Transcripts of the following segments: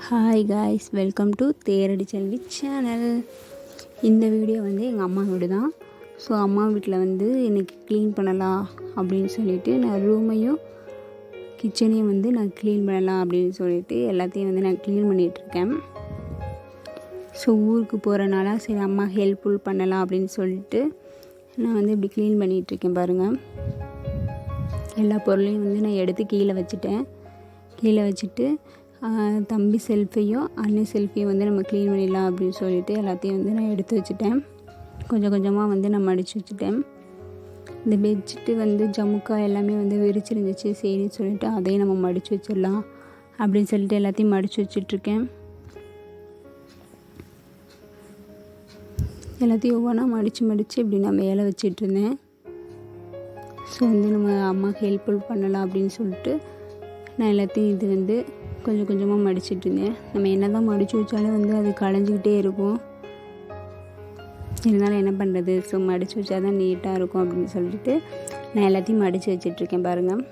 Hi guys, welcome to Theradi Selvi channel. இந்த video வந்து எங்கள் அம்மா வீடு தான். ஸோ அம்மா வீட்டில் வந்து இன்றைக்கி க்ளீன் பண்ணலாம் அப்படின்னு சொல்லிவிட்டு நான் ரூமையும் கிச்சனையும் வந்து நான் க்ளீன் பண்ணலாம் அப்படின்னு சொல்லிட்டு எல்லாத்தையும் வந்து நான் க்ளீன் பண்ணிகிட்ருக்கேன். ஸோ ஊருக்கு போகிறனால சரி அம்மா ஹெல்ப்ஃபுல் பண்ணலாம் அப்படின்னு சொல்லிட்டு நான் வந்து இப்படி க்ளீன் பண்ணிகிட்ருக்கேன். பாருங்கள், எல்லா பொருளையும் வந்து நான் எடுத்து கீழே வச்சுட்டு தம்பி செல்ஃபையும் அண்ணன் செல்ஃபையும் வந்து நம்ம க்ளீன் பண்ணிடலாம் அப்படின்னு சொல்லிட்டு எல்லாத்தையும் வந்து நான் எடுத்து வச்சுட்டேன். கொஞ்சம் கொஞ்சமாக வந்து நான் மடித்து வச்சுட்டேன். இந்த பெட்ஷீட்டு வந்து ஜமுக்கா எல்லாமே வந்து விரிச்சிருந்துச்சு. சரின்னு சொல்லிட்டு அதையும் நம்ம மடித்து வச்சிடலாம் அப்படின்னு சொல்லிட்டு எல்லாத்தையும் மடித்து வச்சிட்ருக்கேன். எல்லாத்தையும் ஒவ்வொன்றா மடித்து இப்படி நான் மேலே வச்சிட்ருந்தேன். ஸோ வந்து நம்ம அம்மாவுக்கு ஹெல்ப்ஃபுல் பண்ணலாம் அப்படின்னு சொல்லிட்டு நான் எல்லாத்தையும் இது வந்து கொஞ்சம் கொஞ்சமாக மடிச்சிட்டு இருந்தேன். நம்ம என்ன தான் மடித்து வச்சாலும் வந்து அது களைஞ்சிக்கிட்டே இருக்கும். இருந்தாலும் என்ன பண்ணுறது, ஸோ மடித்து வச்சா தான் நீட்டாக இருக்கும் அப்படின்னு சொல்லிட்டு நான் எல்லாத்தையும் மடித்து வச்சிட்ருக்கேன். பாருங்கள்,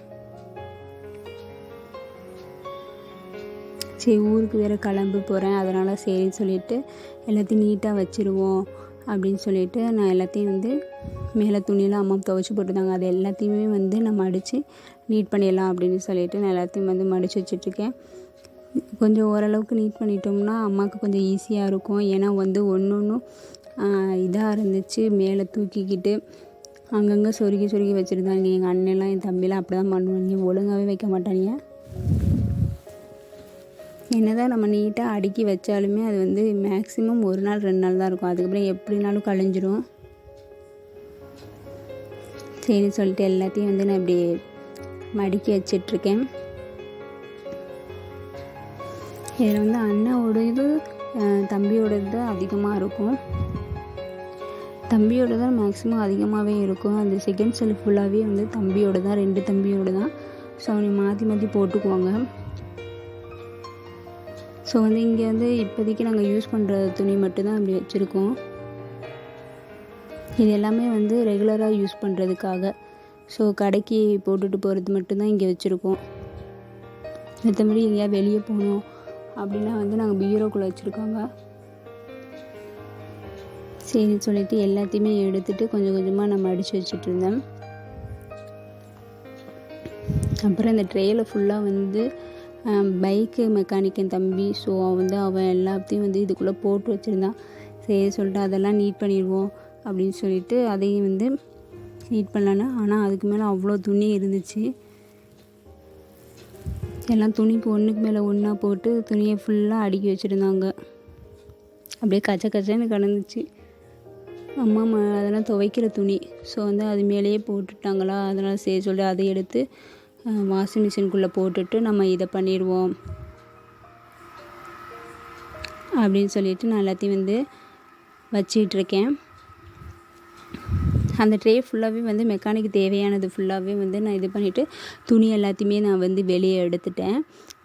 சரி ஊருக்கு வேறு கிளம்பி போகிறேன், அதனால் சரின்னு சொல்லிவிட்டு எல்லாத்தையும் நீட்டாக வச்சுருவோம் அப்படின்னு சொல்லிவிட்டு நான் எல்லாத்தையும் வந்து மேலே துணியெல்லாம் அம்மா துவைச்சி போட்டுருந்தாங்க. அது எல்லாத்தையுமே வந்து நான் மடித்து நீட் பண்ணிடலாம் அப்படின்னு சொல்லிவிட்டு நான் எல்லாத்தையும் வந்து மடித்து வச்சிட்ருக்கேன். கொஞ்சம் ஓரளவுக்கு நீட் பண்ணிட்டோம்னா அம்மாவுக்கு கொஞ்சம் ஈஸியாக இருக்கும். ஏன்னா வந்து ஒன்று இதாக இருந்துச்சு, மேலே தூக்கிக்கிட்டு அங்கங்கே சொருகி வச்சுருந்தாங்க. எங்கள் அண்ணெல்லாம் என் தம்பிலாம் அப்படி தான் பண்ணுவாங்க, ஒழுங்காகவே வைக்க மாட்டாங்க. என்ன தான் நம்ம நீட்டாக அடுக்கி வச்சாலுமே அது வந்து மேக்ஸிமம் 1 நாள் 2 நாள் தான் இருக்கும். அதுக்கப்புறம் எப்படினாலும் கழிஞ்சிரும். சரின்னு சொல்லிட்டு எல்லாத்தையும் வந்து நான் இப்படி மடிக்கி வச்சிட்ருக்கேன். இதில் வந்து அண்ணாவோடது தம்பியோடது தான் அதிகமாக இருக்கும். தம்பியோட தான் மேக்ஸிமம் அதிகமாகவே இருக்கும். அந்த செகண்ட் செல்ஃப் ஃபுல்லாகவே வந்து தம்பியோட தான், 2 தம்பியோட தான். ஸோ அவங்க மாற்றி போட்டுக்குவாங்க. ஸோ வந்து இங்கே வந்து இப்போதைக்கு நாங்கள் யூஸ் பண்ணுற துணி மட்டும்தான் இப்படி வச்சுருக்கோம். இது எல்லாமே வந்து ரெகுலராக யூஸ் பண்ணுறதுக்காக, ஸோ கடைக்கு போட்டுட்டு போகிறது மட்டும்தான் இங்கே வச்சுருக்கோம். மற்றபடி எங்கேயா வெளியே போகணும் அப்படின்னா வந்து நாங்கள் பீரோக்குள்ளே வச்சுருக்கோங்க. சரின்னு சொல்லிட்டு எல்லாத்தையுமே எடுத்துகிட்டு கொஞ்சம் கொஞ்சமாக நான் மடித்து வச்சுட்டு இருந்தேன். அப்புறம் இந்த ட்ரேயில் ஃபுல்லாக வந்து பைக்கு மெக்கானிக் என் தம்பி. ஸோ அவன் எல்லாத்தையும் வந்து இதுக்குள்ளே போட்டு வச்சுருந்தான். சரி சொல்லிட்டு அதெல்லாம் நீட் பண்ணிடுவோம் அப்படின்னு சொல்லிட்டு அதையும் வந்து நீட் பண்ணலான்னு. ஆனால் அதுக்கு மேலே அவ்வளோ துணி இருந்துச்சு. எல்லாம் துணிக்கு ஒன்றுக்கு மேலே ஒன்றா போட்டு துணியை ஃபுல்லாக அடுக்கி வச்சுருந்தாங்க. அப்படியே கச்சன்னு கிடந்துச்சு. அம்மா அதெல்லாம் துவைக்கிற துணி. ஸோ வந்து அது மேலேயே போட்டுட்டாங்களா, அதனால் சரி சொல்லிட்டு அதை எடுத்து வாஷிங் மிஷினுக்குள்ளே போட்டுட்டு நம்ம இதை பண்ணிடுவோம் அப்படின்னு சொல்லிட்டு நான் எல்லாத்தையும் வந்து வச்சிட்ருக்கேன். அந்த ட்ரே ஃபுல்லாகவே வந்து மெக்கானிக்கு தேவையானது ஃபுல்லாகவே வந்து நான் இது பண்ணிவிட்டு துணி எல்லாத்தையுமே நான் வந்து வெளியே எடுத்துட்டேன்.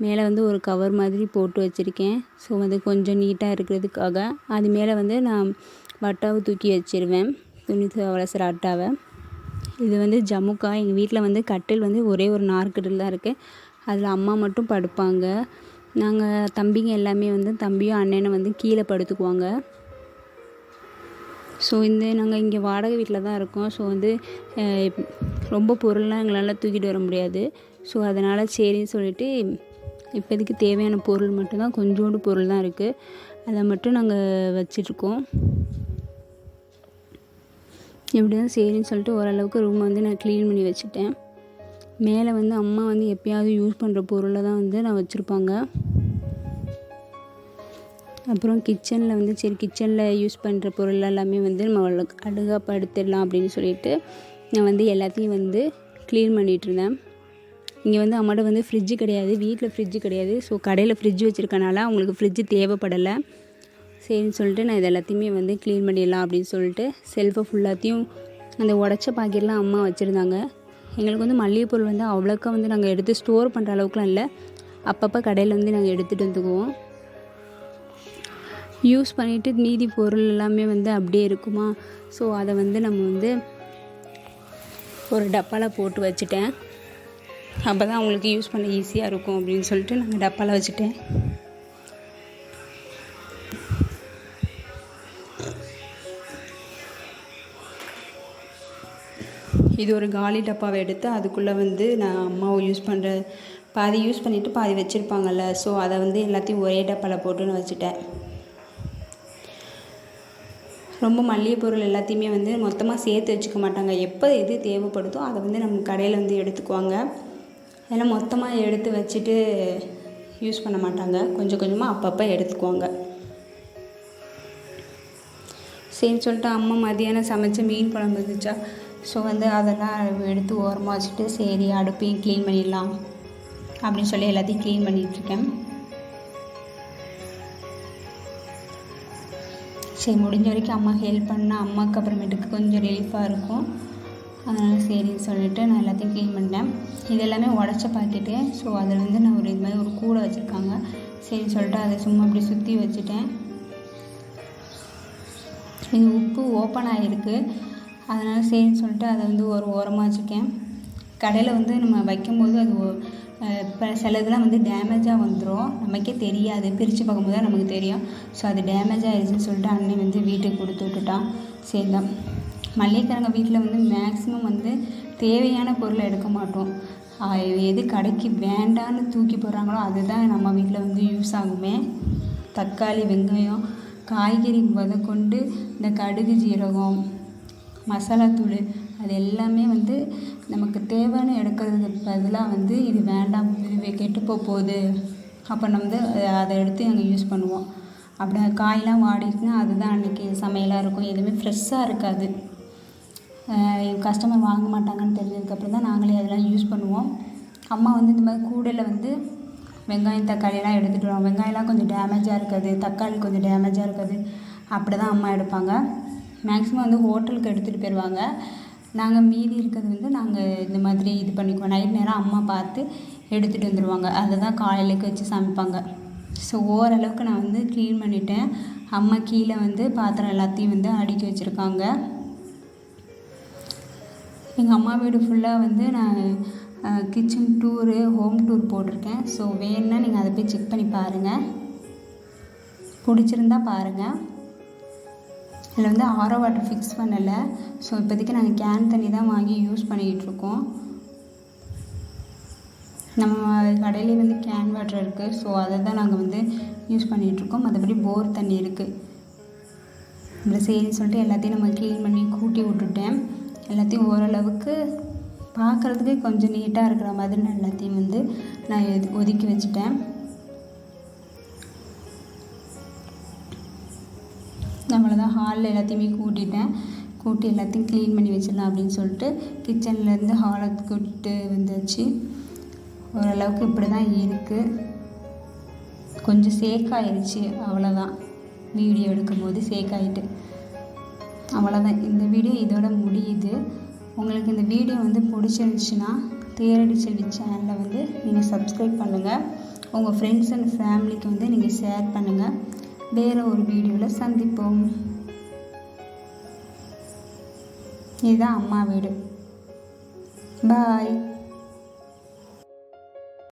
மேலே வந்து ஒரு கவர் மாதிரி போட்டு வச்சுருக்கேன். ஸோ வந்து கொஞ்சம் நீட்டாக இருக்கிறதுக்காக அது மேலே வந்து நான் வட்டாவை தூக்கி வச்சிருவேன், துணி வளசுற அட்டாவை. இது வந்து ஜமுக்கா. எங்கள் வீட்டில் வந்து கட்டில் வந்து ஒரே ஒரு நார்கட்டில் தான் இருக்குது. அதில் அம்மா மட்டும் படுப்பாங்க. நாங்கள் தம்பிங்க எல்லாமே வந்து தம்பியும் அண்ணனும் வந்து கீழே படுத்துக்குவாங்க. ஸோ நாங்கள் இங்கே வாடகை வீட்டில் தான் இருக்கோம். ஸோ வந்து ரொம்ப பொருள்லாம் எங்களால் தூக்கிட்டு வர முடியாது. ஸோ அதனால் சரின்னு சொல்லிட்டு இப்போதைக்கு தேவையான பொருள் மட்டும்தான், கொஞ்சோண்டு பொருள் தான் இருக்குது, அதை மட்டும் நாங்கள் வச்சிட்ருக்கோம். இப்படி தான் சரின்னு சொல்லிட்டு ஓரளவுக்கு ரூமை வந்து நான் க்ளீன் பண்ணி வச்சுட்டேன். மேலே வந்து அம்மா வந்து எப்பயாவது யூஸ் பண்ணுற பொருளை தான் வந்து நான் வச்சுருப்பாங்க. அப்புறம் கிச்சனில் வந்து சரி கிச்சனில் யூஸ் பண்ணுற பொருள் எல்லாமே வந்து நம்ம அழகாக படுத்திடலாம் அப்படின்னு சொல்லிட்டு நான் வந்து எல்லாத்தையும் வந்து க்ளீன் பண்ணிகிட்ருந்தேன். இங்கே வந்து அம்மாட்ட வந்து ஃப்ரிட்ஜு கிடையாது, வீட்டில் ஃப்ரிட்ஜு கிடையாது. ஸோ கடையில் ஃப்ரிட்ஜ் வச்சுருக்கனால அவங்களுக்கு ஃப்ரிட்ஜு தேவைப்படலை. சரின்னு சொல்லிட்டு நான் இது எல்லாத்தையுமே வந்து க்ளீன் பண்ணிடலாம் அப்படின்னு சொல்லிட்டு செல்ஃபை ஃபுல்லாத்தையும் அந்த உடச்ச பாக்கெட்லாம் அம்மா வச்சுருந்தாங்க. எங்களுக்கு வந்து மல்லிகை பொருள் வந்து அவ்வளோக்கா வந்து நாங்கள் எடுத்து ஸ்டோர் பண்ணுற அளவுக்குலாம் இல்லை. அப்பப்போ கடையில் வந்து நாங்கள் எடுத்துகிட்டு வந்துக்குவோம். யூஸ் பண்ணிவிட்டு மீதி பொருள் எல்லாமே வந்து அப்படியே இருக்குமா. ஸோ அதை வந்து நம்ம வந்து ஒரு டப்பாவில் போட்டு வச்சுட்டேன். அப்போ தான் அவங்களுக்கு யூஸ் பண்ண ஈஸியாக இருக்கும் அப்படின்னு சொல்லிட்டு நாங்கள் டப்பாவில் வச்சுட்டேன். இது ஒரு காலி டப்பாவை எடுத்து அதுக்குள்ளே வந்து நான் அம்மாவை யூஸ் பண்ணுற பாதி யூஸ் பண்ணிவிட்டு பாதி வச்சுருப்பாங்கல்ல, ஸோ அதை வந்து எல்லாத்தையும் ஒரே டப்பாவில் போட்டு நான் வச்சுட்டேன். ரொம்ப மளிகை பொருள் எல்லாத்தையுமே வந்து மொத்தமாக சேர்த்து வச்சுக்க மாட்டாங்க. எப்போ எது தேவைப்படுதோ அதை வந்து நம்ம கடையில் வந்து எடுத்துக்குவாங்க. அதெல்லாம் மொத்தமாக எடுத்து வச்சுட்டு யூஸ் பண்ண மாட்டாங்க. கொஞ்சம் கொஞ்சமாக அப்பப்போ எடுத்துக்குவாங்க. சரின்னு சொல்லிட்டு அம்மா மதியானம் சமைச்ச மீன் குழம்பு இருந்துச்சா, ஸோ வந்து அதெல்லாம் எடுத்து ஓரமாக வச்சுட்டு சரி அடுப்பையும் க்ளீன் பண்ணிடலாம் அப்படின்னு சொல்லி எல்லாத்தையும் க்ளீன் பண்ணிகிட்ருக்கேன். சரி முடிஞ்ச வரைக்கும் அம்மா ஹெல்ப் பண்ணால் அம்மாவுக்கு அப்புறமேட்டுக்கு கொஞ்சம் ரிலீஃபாக இருக்கும். அதனால் சரின்னு சொல்லிவிட்டு நான் எல்லாத்தையும் க்ளீன் பண்ணிட்டேன். இது எல்லாமே உடச்ச பாக்கெட்டு. ஸோ அதில் வந்து நான் இது மாதிரி ஒரு கூடை வச்சுருக்காங்க. சரின்னு சொல்லிட்டு அதை சும்மா அப்படி சுற்றி வச்சுட்டேன். இது உப்பு ஓப்பன் ஆகிருக்கு, அதனால் சரின்னு சொல்லிட்டு அதை வந்து ஒரு ஓரமாக வச்சுருக்கேன். கடையில் வந்து நம்ம வைக்கும்போது அது இப்போ சில இதெல்லாம் வந்து டேமேஜாக வந்துடும், நமக்கே தெரியாது, பிரித்து பார்க்கும்போது தான் நமக்கு தெரியும். ஸோ அது டேமேஜ் ஆகிடுச்சின்னு சொல்லிட்டு அண்ணன் வந்து வீட்டுக்கு கொடுத்து விட்டுட்டான். சரி தான் மல்லிகைக்காரங்க வீட்டில் வந்து மேக்ஸிமம் வந்து தேவையான பொருளை எடுக்க மாட்டோம். எது கடைக்கு வேண்டான்னு தூக்கி போடுறாங்களோ அதுதான் நம்ம வீட்டில் வந்து யூஸ் ஆகுமே. தக்காளி, வெங்காயம், காய்கறி முதற்கொண்டு இந்த கடுகு, ஜீரகம், மசாலாத்தூள் அது எல்லாமே வந்து நமக்கு தேவைன்னு எடுக்கிறதுக்கு பதிலாக வந்து இது வேண்டாம், இது கெட்டு போகுது அப்போ நம்ம வந்து அதை எடுத்து அங்கே யூஸ் பண்ணுவோம். அப்படி காயெலாம் வாடிச்சுன்னா அதுதான் அன்றைக்கி சமையலாக இருக்கும். எதுவுமே ஃப்ரெஷ்ஷாக இருக்காது. கஸ்டமர் வாங்க மாட்டாங்கன்னு தெரிஞ்சதுக்கப்புறம் தான் நாங்களே அதெல்லாம் யூஸ் பண்ணுவோம். அம்மா வந்து இந்த மாதிரி கூடையில் வந்து வெங்காயம், தக்காளியெல்லாம் எடுத்துகிட்டு வருவாங்க. வெங்காயம்லாம் கொஞ்சம் டேமேஜாக இருக்காது, தக்காளி கொஞ்சம் டேமேஜாக இருக்காது, அப்படி தான் அம்மா எடுப்பாங்க. மேக்ஸிமம் வந்து ஹோட்டலுக்கு எடுத்துகிட்டு போயிடுவாங்க. நாங்கள் மீதி இருக்கிறது வந்து நாங்கள் இந்த மாதிரி இது பண்ணிக்குவோம். நைட் நேரம் அம்மா பார்த்து எடுத்துகிட்டு வந்துடுவாங்க. அதை தான் காலையிலேக்கு வச்சு சமைப்பாங்க. ஸோ ஓரளவுக்கு நான் வந்து க்ளீன் பண்ணிட்டேன். அம்மா கீழே வந்து பாத்திரம் எல்லாத்தையும் வந்து அடுக்கி வச்சுருக்காங்க. எங்கள் அம்மா வீடு ஃபுல்லாக வந்து நான் கிச்சன் டூரு, ஹோம் டூர் போட்டிருக்கேன். ஸோ வேணுன்னா நீங்கள் அதை போய் செக் பண்ணி பாருங்கள், பிடிச்சிருந்தா பாருங்கள். இதில் வந்து ஆரோ வாட்டர் ஃபிக்ஸ் பண்ணலை. ஸோ இப்போதைக்கு நாங்கள் கேன் தண்ணி தான் வாங்கி யூஸ் பண்ணிக்கிட்டுருக்கோம். நம்ம கடையிலே வந்து கேன் வாட்டர் இருக்குது, ஸோ அதை தான் நாங்கள் வந்து யூஸ் பண்ணிகிட்ருக்கோம். மற்றபடி போர் தண்ணி இருக்குது. இப்படி சரின்னு சொல்லிட்டு எல்லாத்தையும் நம்ம க்ளீன் பண்ணி கூட்டி விட்டுட்டேன். எல்லாத்தையும் ஓரளவுக்கு பார்க்குறதுக்கு கொஞ்சம் நீட்டாக இருக்கிற மாதிரி நான் எல்லாத்தையும் வந்து நான் ஒதுக்கி வச்சுட்டேன். நம்மளதான் ஹாலில் எல்லாத்தையுமே கூட்டி எல்லாத்தையும் க்ளீன் பண்ணி வச்சிடலாம் அப்படின்னு சொல்லிட்டு கிச்சன்லேருந்து ஹாலை கூட்டிட்டு வந்தாச்சு. ஓரளவுக்கு இப்படி தான் இருக்குது. கொஞ்சம் சேக்காயிடுச்சு, அவ்வளோதான். வீடியோ எடுக்கும்போது சேக்காயிட்டு அவ்வளோதான். இந்த வீடியோ இதோட முடியுது. உங்களுக்கு இந்த வீடியோ வந்து பிடிச்சிருந்துச்சுன்னா தேரடி செல்வி சேனலை வந்து நீங்கள் சப்ஸ்கிரைப் பண்ணுங்கள். உங்கள் ஃப்ரெண்ட்ஸ் அண்ட் ஃபேமிலிக்கு வந்து நீங்கள் ஷேர் பண்ணுங்கள். வேறு ஒரு வீடியோவில் சந்திப்போம். இதுதான் அம்மா வீடு. பாய்.